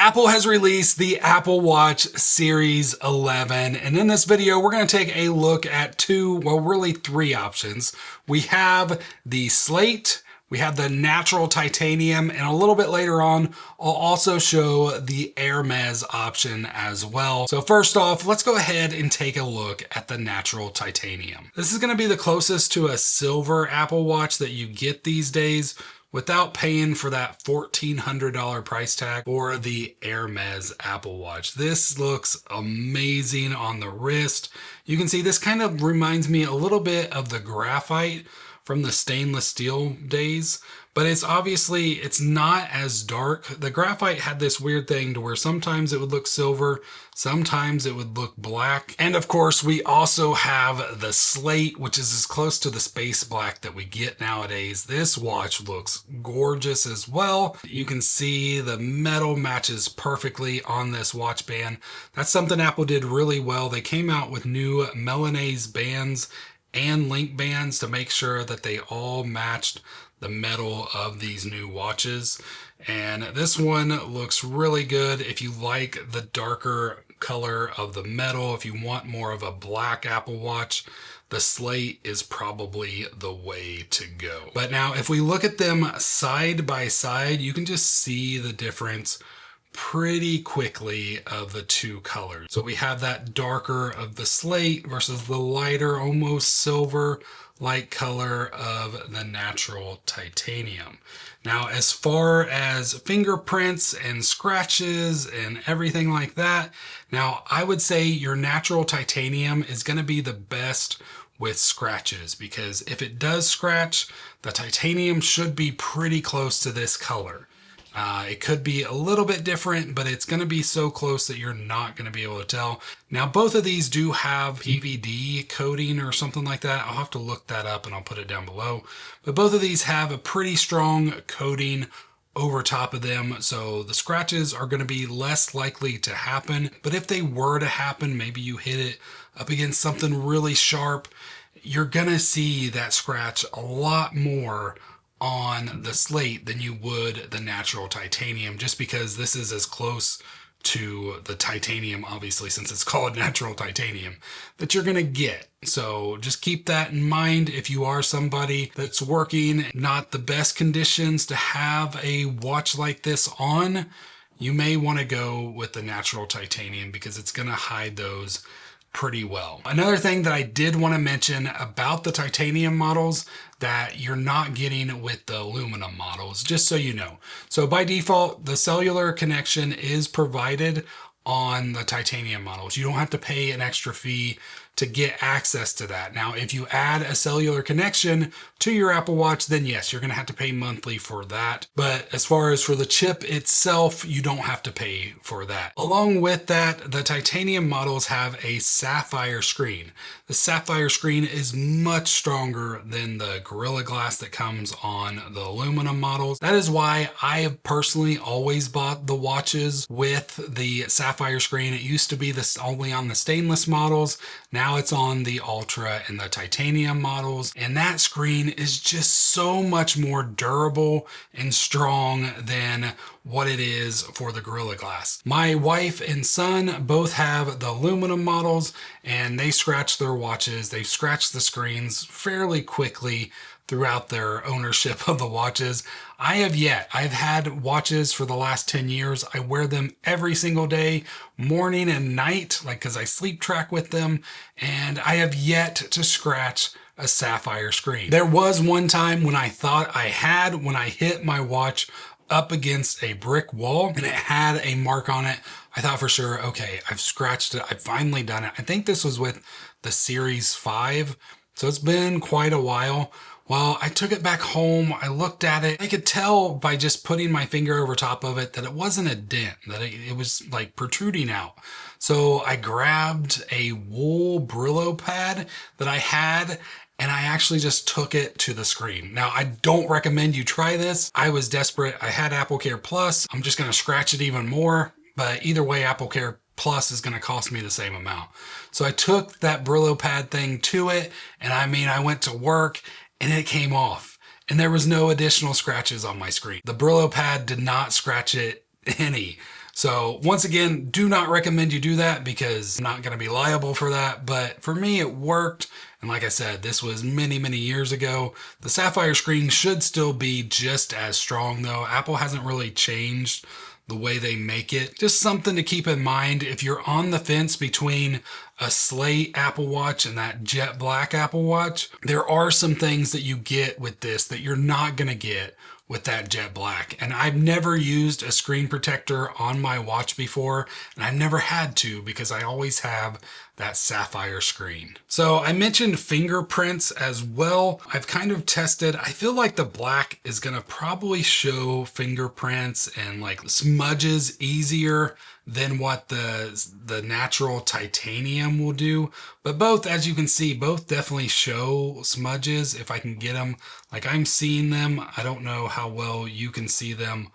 Apple has released the Apple Watch Series 11, and in this video we're going to take a look at really three options. We have the Slate, we have the natural titanium, and a little bit later on I'll also show the Hermès option as well. So first off, let's go ahead and take a look at the natural titanium. This is going to be the closest to a silver Apple Watch that you get these days, without paying for that $1,400 price tag for the Hermès Apple Watch. This looks amazing on the wrist. You can see this kind of reminds me a little bit of the graphite from the stainless steel days, but it's not as dark. The graphite had this weird thing to where sometimes it would look silver, sometimes it would look black. And of course, we also have the Slate, which is as close to the space black that we get nowadays. This watch looks gorgeous as well. You can see the metal matches perfectly on this watch band. That's something Apple did really well. They came out with new Milanese bands and link bands to make sure that they all matched the metal of these new watches. And this one looks really good if you like the darker color of the metal. If you want more of a black Apple Watch, the Slate is probably the way to go. But now if we look at them side by side, you can just see the difference pretty quickly of the two colors. So we have that darker of the Slate versus the lighter, almost silver light color of the natural titanium. Now, as far as fingerprints and scratches and everything like that, now I would say your natural titanium is going to be the best with scratches, because if it does scratch, the titanium should be pretty close to this color. It could be a little bit different, but it's going to be so close that you're not going to be able to tell. Now, both of these do have PVD coating or something like that. I'll have to look that up and I'll put it down below. But both of these have a pretty strong coating over top of them, so the scratches are going to be less likely to happen. But if they were to happen, maybe you hit it up against something really sharp, you're going to see that scratch a lot more on the Slate than you would the natural titanium, just because this is as close to the titanium, obviously, since it's called natural titanium, that you're gonna get. So just keep that in mind if you are somebody that's working not the best conditions to have a watch like this on. You may want to go with the natural titanium because it's gonna hide those pretty well. Another thing that I did want to mention about the titanium models that you're not getting with the aluminum models, just so you know. So by default, the cellular connection is provided on the titanium models. You don't have to pay an extra fee to get access to that. Now, if you add a cellular connection to your Apple Watch, then yes, you're gonna have to pay monthly for that. But as far as for the chip itself, you don't have to pay for that. Along with that, the titanium models have a Sapphire screen. The Sapphire screen is much stronger than the Gorilla Glass that comes on the aluminum models. That is why I have personally always bought the watches with the Sapphire screen. It used to be only on the stainless models. Now it's on the Ultra and the titanium models, and that screen is just so much more durable and strong than what it is for the Gorilla Glass. My wife and son both have the aluminum models, and they scratch their watches. They've scratched the screens fairly quickly throughout their ownership of the watches. I've had watches for the last 10 years. I wear them every single day, morning and night, because I sleep track with them, and I have yet to scratch a Sapphire screen. There was one time when I thought I had, when I hit my watch up against a brick wall and it had a mark on it. I thought for sure, okay, I've scratched it. I've finally done it. I think this was with the Series 5. So it's been quite a while. Well, I took it back home, I looked at it, I could tell by just putting my finger over top of it that it wasn't a dent, that it was like protruding out. So I grabbed a wool Brillo pad that I had, and I actually just took it to the screen. Now, I don't recommend you try this. I was desperate. I had AppleCare Plus. I'm just gonna scratch it even more, but either way, AppleCare Plus is gonna cost me the same amount. So I took that Brillo pad thing to it, and I went to work, and it came off, and there was no additional scratches on my screen. The Brillo pad did not scratch it any. So once again, do not recommend you do that because I'm not going to be liable for that. But for me, it worked. And like I said, this was many, many years ago. The Sapphire screen should still be just as strong though. Apple hasn't really changed the way they make it. Just something to keep in mind if you're on the fence between a Slate Apple Watch and that jet black Apple Watch. There are some things that you get with this that you're not going to get with that jet black. And I've never used a screen protector on my watch before, and I've never had to because I always have that Sapphire screen. So I mentioned fingerprints as well. I've kind of tested, I feel like the black is gonna probably show fingerprints and like smudges easier than what the natural titanium will do. But both, as you can see, both definitely show smudges if I can get them. Like I'm seeing them. I don't know how well you can see them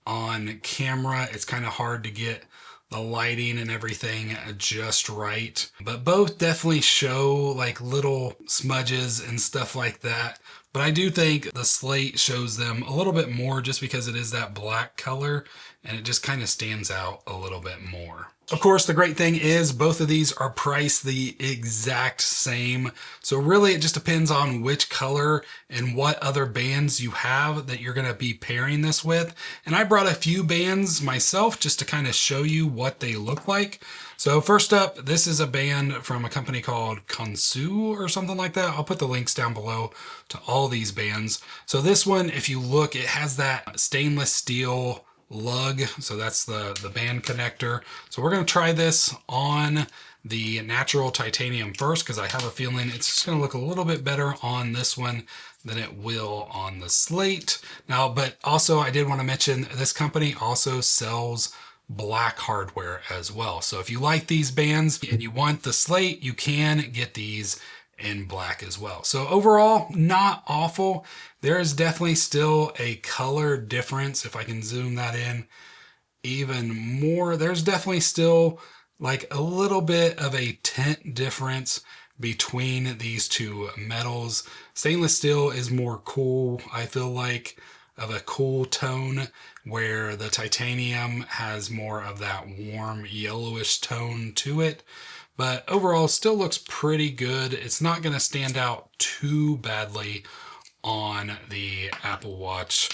on camera. It's kind of hard to get the lighting and everything just right. But both definitely show like little smudges and stuff like that. But I do think the Slate shows them a little bit more just because it is that black color and it just kind of stands out a little bit more. Of course, the great thing is both of these are priced the exact same. So really it just depends on which color and what other bands you have that you're gonna be pairing this with. And I brought a few bands myself just to kind of show you what they look like. So first up, this is a band from a company called Konsu or something like that. I'll put the links down below to all these bands. So this one, if you look, it has that stainless steel lug. So that's the band connector. So we're going to try this on the natural titanium first because I have a feeling it's just going to look a little bit better on this one than it will on the Slate. Now, but also I did want to mention this company also sells black hardware as well. So if you like these bands and you want the Slate, you can get these in black as well. So overall, not awful. There is definitely still a color difference. If I can zoom that in even more, there's definitely still like a little bit of a tint difference between these two metals. Stainless steel is more cool, I feel like, of a cool tone, where the titanium has more of that warm yellowish tone to it. But overall, still looks pretty good. It's not going to stand out too badly on the Apple Watch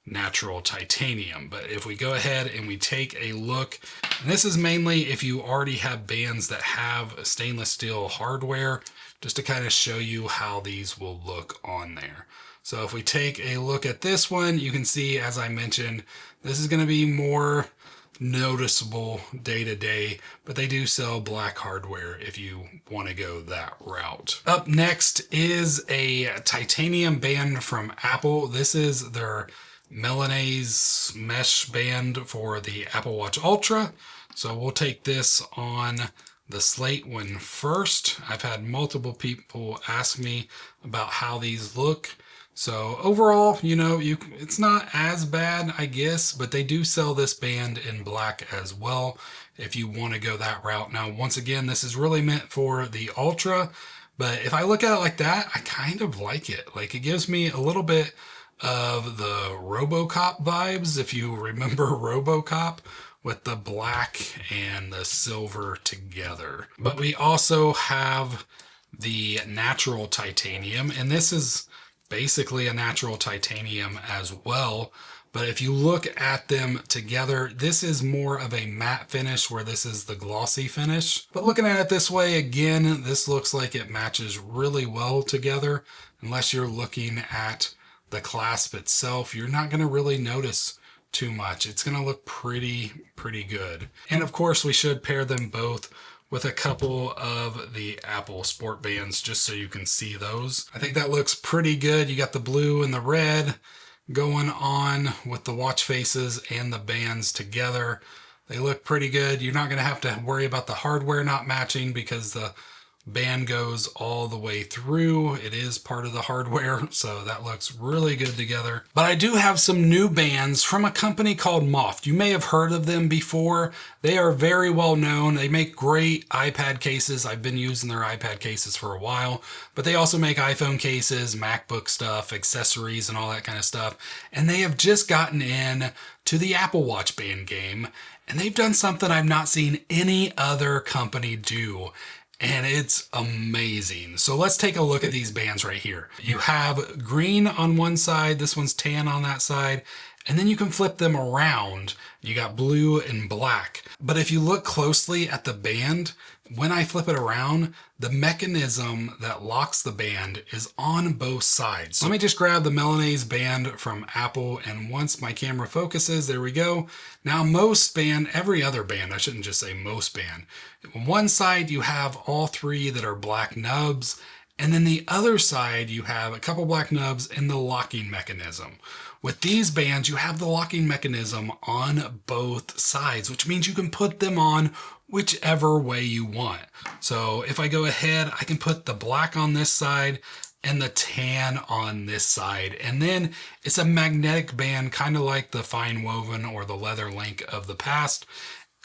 natural titanium. But if we go ahead and we take a look, and this is mainly if you already have bands that have stainless steel hardware, just to kind of show you how these will look on there. So if we take a look at this one, you can see, as I mentioned, this is going to be more noticeable day to day, but they do sell black hardware if you want to go that route. Up next is a titanium band from Apple. This is their Milanese mesh band for the Apple Watch Ultra. So we'll take this on the Slate one first. I've had multiple people ask me about how these look. So overall, you know, it's not as bad, I guess, but they do sell this band in black as well if you want to go that route. Now, once again, this is really meant for the Ultra, but if I look at it like that, I kind of like it. Like, it gives me a little bit of the RoboCop vibes, if you remember RoboCop, with the black and the silver together. But we also have the natural titanium, and this is basically a natural titanium as well. But if you look at them together, this is more of a matte finish where this is the glossy finish. But looking at it this way, again, this looks like it matches really well together. Unless you're looking at the clasp itself, you're not going to really notice too much. It's going to look pretty good. And of course, we should pair them both with a couple of the Apple Sport bands just so you can see those. I think that looks pretty good. You got the blue and the red going on with the watch faces and the bands together. They look pretty good. You're not going to have to worry about the hardware not matching because the band goes all the way through. It is part of the hardware, so that looks really good together. But I do have some new bands from a company called MOFT. You may have heard of them before. They are very well known. They make great iPad cases. I've been using their iPad cases for a while, but they also make iPhone cases, MacBook stuff, accessories, and all that kind of stuff. And they have just gotten in to the Apple Watch band game. And they've done something I've not seen any other company do. And it's amazing. So let's take a look at these bands right here. You have green on one side, this one's tan on that side, and then you can flip them around. You got blue and black. But if you look closely at the band, when I flip it around, the mechanism that locks the band is on both sides. So let me just grab the Milanese band from Apple, and once my camera focuses, there we go. Now most band, every other band, I shouldn't just say most band. On one side you have all three that are black nubs, and then the other side you have a couple black nubs and the locking mechanism. With these bands, you have the locking mechanism on both sides, which means you can put them on whichever way you want. So if I go ahead, I can put the black on this side and the tan on this side. And then it's a magnetic band, kind of like the fine woven or the leather link of the past.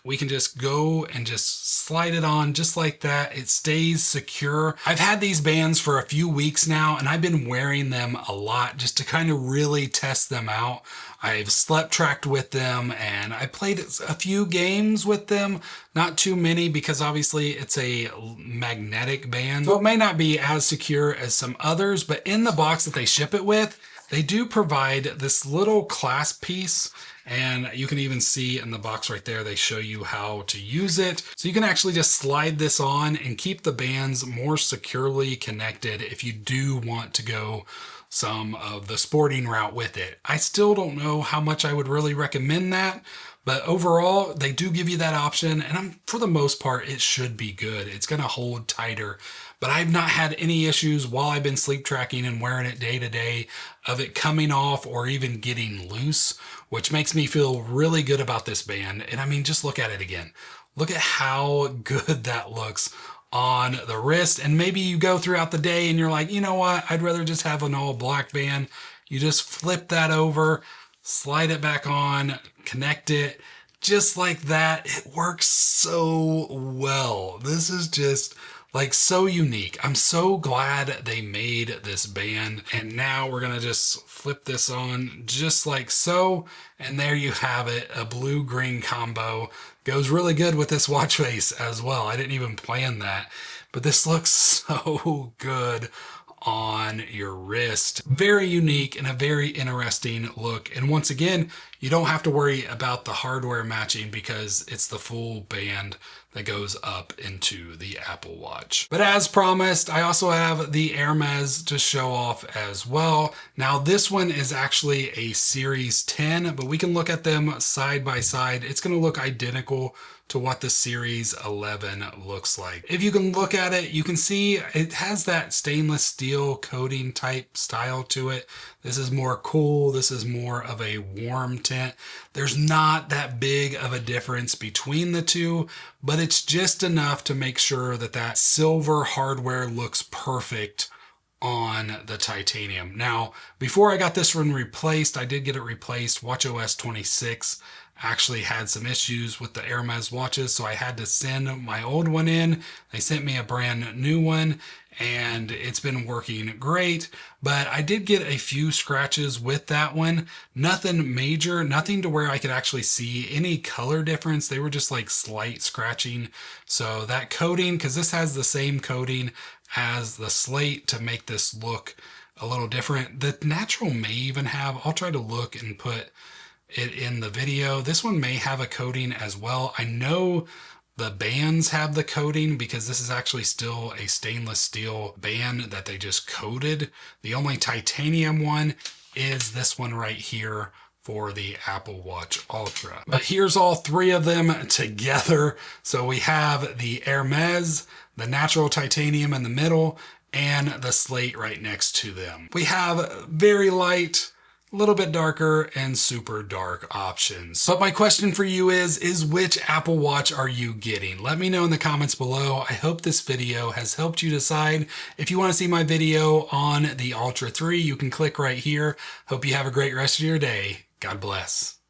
We can just go and just slide it on just like that. It stays secure. I've had these bands for a few weeks now, and I've been wearing them a lot just to kind of really test them out. I've slept tracked with them, and I played a few games with them, not too many because obviously it's a magnetic band. So it may not be as secure as some others, but in the box that they ship it with, they do provide this little clasp piece, and you can even see in the box right there, they show you how to use it. So you can actually just slide this on and keep the bands more securely connected if you do want to go some of the sporting route with it. I still don't know how much I would really recommend that, but overall, they do give you that option, and for the most part, it should be good. It's gonna hold tighter, but I've not had any issues while I've been sleep tracking and wearing it day to day of it coming off or even getting loose, which makes me feel really good about this band. And I mean, just look at it again. Look at how good that looks on the wrist. And maybe you go throughout the day and you're like, you know what? I'd rather just have an all black band. You just flip that over, slide it back on, connect it just like that. It works so well. This is just like so unique. I'm so glad they made this band. And now we're gonna just flip this on just like so. And there you have it, a blue-green combo. Goes really good with this watch face as well. I didn't even plan that, but this looks so good on your wrist. Very unique and a very interesting look. And once again, you don't have to worry about the hardware matching because it's the full band that goes up into the Apple Watch. But as promised, I also have the Hermès to show off as well. Now this one is actually a Series 10, but we can look at them side by side. It's gonna look identical to what the Series 11 looks like. If you can look at it, you can see it has that stainless steel coating type style to it. This is more cool. This is more of a warm tint. There's not that big of a difference between the two, but it's just enough to make sure that that silver hardware looks perfect on the titanium. Now, before I got this one replaced, I did get it replaced. WatchOS 26 actually had some issues with the Hermès watches, so I had to send my old one in. They sent me a brand new one, and it's been working great. But I did get a few scratches with that one. Nothing major, nothing to where I could actually see any color difference. They were just like slight scratching. So that coating, because this has the same coating as the Slate to make this look a little different. The natural may even have, I'll try to look and put it in the video. This one may have a coating as well. I know the bands have the coating because this is actually still a stainless steel band that they just coated. The only titanium one is this one right here for the Apple Watch Ultra. But here's all three of them together. So we have the Hermès, the natural titanium in the middle, and the Slate right next to them. We have very light, a little bit darker, and super dark options. But my question for you is which Apple Watch are you getting? Let me know in the comments below. I hope this video has helped you decide. If you want to see my video on the Ultra 3, you can click right here. Hope you have a great rest of your day. God bless.